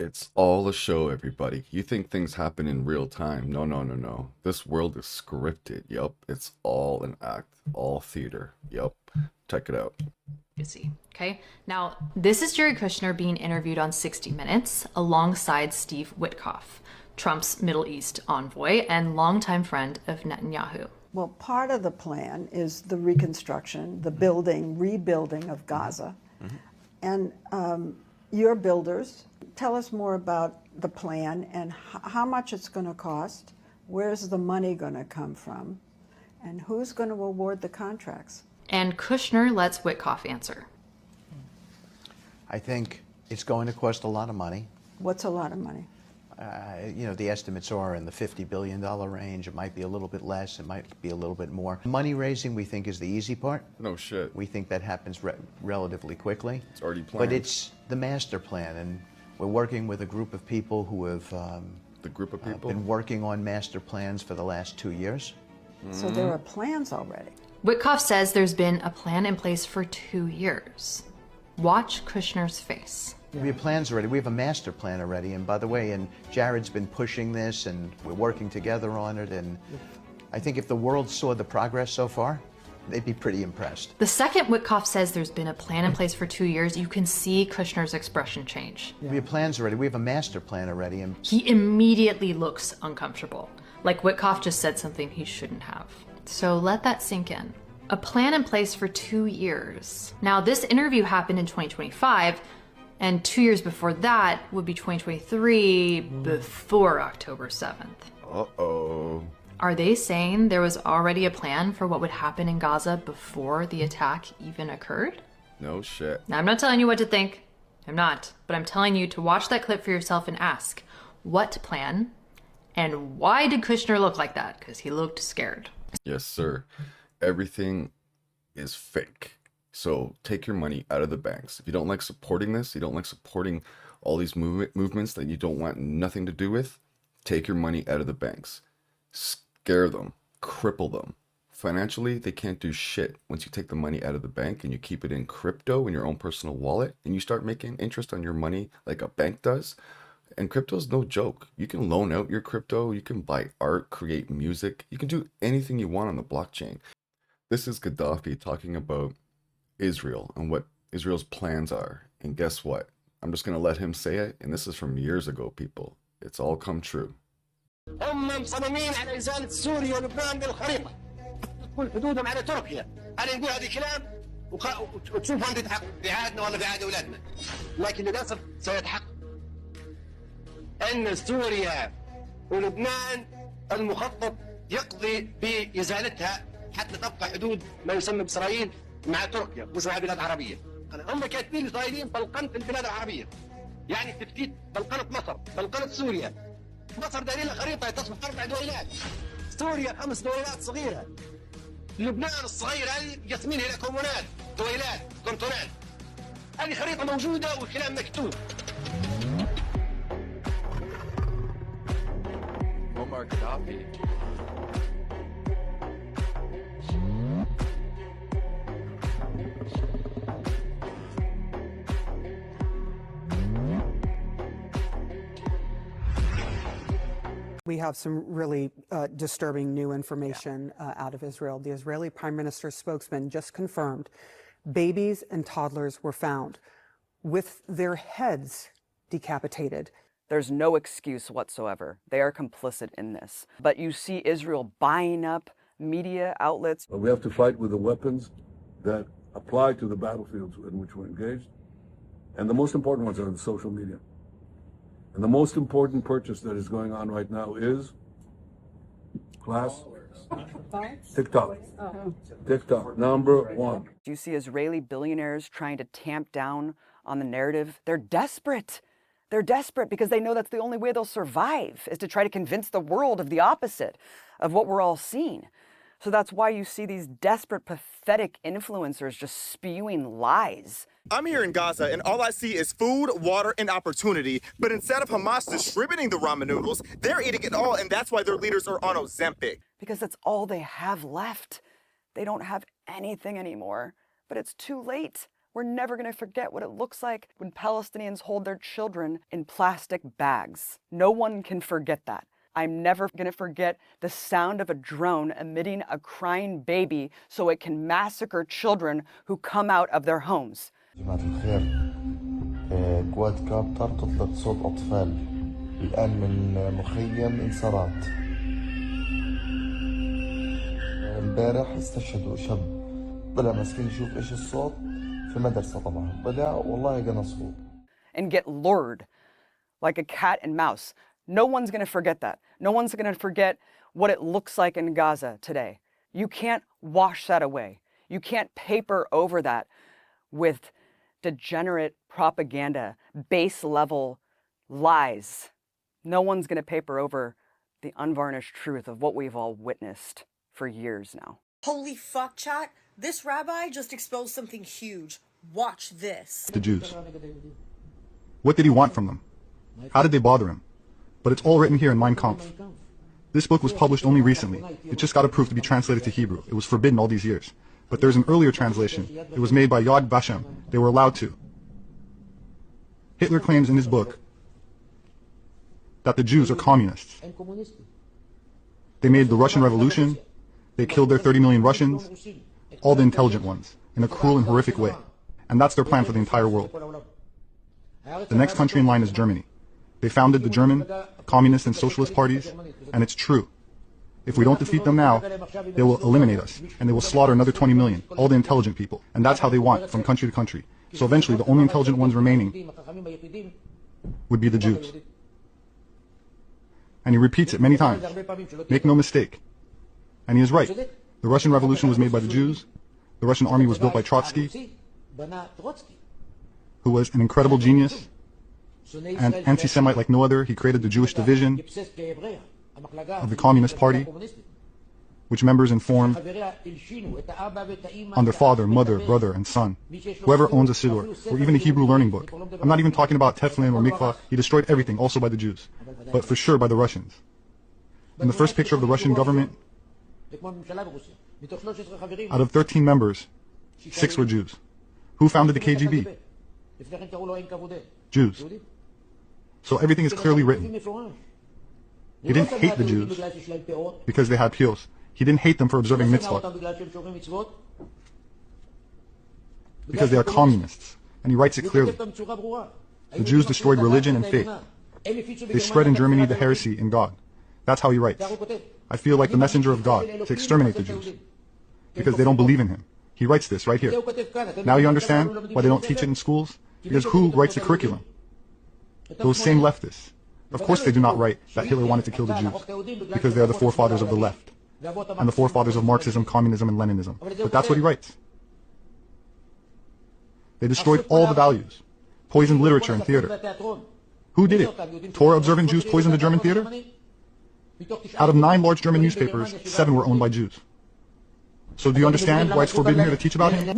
It's all a show, everybody. You think things happen in real time. No, no, no, no. This world is scripted. Yup. It's all an act, all theater. Yup. Check it out. See. Okay. Now, this is Jared Kushner being interviewed on 60 Minutes alongside Steve Witkoff, Trump's Middle East envoy and longtime friend of Netanyahu. Well, part of the plan is the reconstruction, the building, rebuilding of Gaza. And your builders, tell us more about the plan and how much it's going to cost, where's the money going to come from, and who's going to award the contracts? And Kushner lets Witkoff answer. I think it's going to cost a lot of money. What's a lot of money? The estimates are in the $50 billion range. It might be a little bit less. It might be a little bit more. Money raising, we think, is the easy part. No shit. We think that happens relatively quickly. It's already planned. But it's the master plan, and we're working with a group of people who have The group of people? been working on master plans for the last 2 years. So there are plans already. Witkoff says there's been a plan in place for 2 years. Watch Kushner's face. We have plans already. We have a master plan already. And by the way, and Jared's been pushing this, and we're working together on it. And I think if the world saw the progress so far, they'd be pretty impressed. The second Witkoff says there's been a plan in place for 2 years, you can see Kushner's expression change. We have plans already. We have a master plan already. And He immediately looks uncomfortable, like Witkoff just said something he shouldn't have. So let that sink in. A plan in place for 2 years. Now, this interview happened in 2025, and 2 years before that would be 2023, before October 7th. Uh-oh. Are they saying there was already a plan for what would happen in Gaza before the attack even occurred? No shit. Now, I'm not telling you what to think. I'm not. But I'm telling you to watch that clip for yourself and ask, what plan? And why did Kushner look like that? Because he looked scared. Yes, sir. Everything is fake. So take your money out of the banks. If you don't like supporting this, you don't like supporting all these movements that you don't want nothing to do with, take your money out of the banks. Scare them. Cripple them. Financially, they can't do shit once you take the money out of the bank and you keep it in crypto in your own personal wallet and you start making interest on your money like a bank does. And crypto's no joke. You can loan out your crypto, you can buy art, create music, you can do anything you want on the blockchain. This is Gaddafi talking about Israel and what Israel's plans are. And guess what? I'm just going to let him say it. And this is from years ago, people. It's all come true. هم مصممين على إزالة سوريا ولبنان من الخريطة. تكون حدودهم على تركيا. أنا نقول هذا الكلام وتشوف وين تتحقق في عهدنا ولا في عهد أولادنا. لكن للأسف سيتحقق. أن سوريا ولبنان المخطط يقضي بإزالتها حتى تبقى حدود ما يسمى بإسرائيل مع تركيا مش مع بلاد عربية. هم كاتبين الإسرائيليين بلقنة البلاد العربية. يعني تفتيت بلقنة مصر، بلقنة سوريا. مصر دايرين لها خريطة تصبح 4 دويلات. سوريا 5 دويلات صغيرة. لبنان الصغير هذه قسمينها إلى كومونات، دويلات، كنتونات. هذه خريطة موجودة والكلام مكتوب. Muammar Gaddafi. We have some really disturbing new information out of Israel. The Israeli Prime Minister's spokesman just confirmed babies and toddlers were found with their heads decapitated. There's no excuse whatsoever. They are complicit in this. But you see Israel buying up media outlets. We have to fight with the weapons that apply to the battlefields in which we're engaged. And the most important ones are the social media. And the most important purchase that is going on right now is TikTok. TikTok, #1. You see Israeli billionaires trying to tamp down on the narrative. They're desperate. They're desperate because they know that's the only way they'll survive, is to try to convince the world of the opposite of what we're all seeing. So that's why you see these desperate, pathetic influencers just spewing lies. I'm here in Gaza, and all I see is food, water, and opportunity. But instead of Hamas distributing the ramen noodles, they're eating it all, and that's why their leaders are on Ozempic. Because that's all they have left. They don't have anything anymore. But it's too late. We're never going to forget what it looks like when Palestinians hold their children in plastic bags. No one can forget that. I'm never going to forget the sound of a drone emitting a crying baby so it can massacre children who come out of their homes. جماعة الخير قوات كاب تطلق صوت أطفال الآن من مخيم انصارات امبارح استشهدوا شاب طلع مسكين يشوف إيش الصوت في المدرسة طبعا بدأ والله قنصه. And get lured like a cat and mouse. No one's going to forget that. No one's going to forget what it looks like in Gaza today. You can't wash that away. You can't paper over that with degenerate propaganda, base level lies. No one's going to paper over the unvarnished truth of what we've all witnessed for years now. Holy fuck, chat. This rabbi just exposed something huge. Watch this. The Jews. What did he want from them? How did they bother him? But it's all written here in Mein Kampf. This book was published only recently. It just got approved to be translated to Hebrew. It was forbidden all these years. But there's an earlier translation. It was made by Yad Vashem. They were allowed to. Hitler claims in his book that the Jews are communists. They made the Russian Revolution. They killed their 30 million Russians, all the intelligent ones, in a cruel and horrific way. And that's their plan for the entire world. The next country in line is Germany. They founded the German communist and socialist parties, and it's true. If we don't defeat them now, they will eliminate us, and they will slaughter another 20 million, all the intelligent people. And that's how they want, from country to country. So eventually, the only intelligent ones remaining would be the Jews. And he repeats it many times. Make no mistake. And he is right. The Russian Revolution was made by the Jews. The Russian army was built by Trotsky, who was an incredible genius and anti-Semite like no other. He created the Jewish division of the Communist Party, which members inform on their father, mother, brother, and son. Whoever owns a Siddur, or even a Hebrew learning book. I'm not even talking about Teflin or Mikvah. He destroyed everything, also by the Jews, but for sure by the Russians. In the first picture of the Russian government, out of 13 members, 6 were Jews. Who founded the KGB? Jews. So everything is clearly written. He didn't hate the Jews because they had pios. He didn't hate them for observing mitzvot because they are communists. And he writes it clearly. The Jews destroyed religion and faith. They spread in Germany the heresy in God. That's how he writes. I feel like the messenger of God to exterminate the Jews because they don't believe in him. He writes this right here. Now you understand why they don't teach it in schools? Because who writes the curriculum? Those same leftists. Of course they do not write that Hitler wanted to kill the Jews because they are the forefathers of the left and the forefathers of Marxism, communism, and Leninism. But that's what he writes. They destroyed all the values, poisoned literature and theater. Who did it? Torah-observant Jews poisoned the German theater? Out of 9 large German newspapers, 7 were owned by Jews. So do you understand why it's forbidden here to teach about him?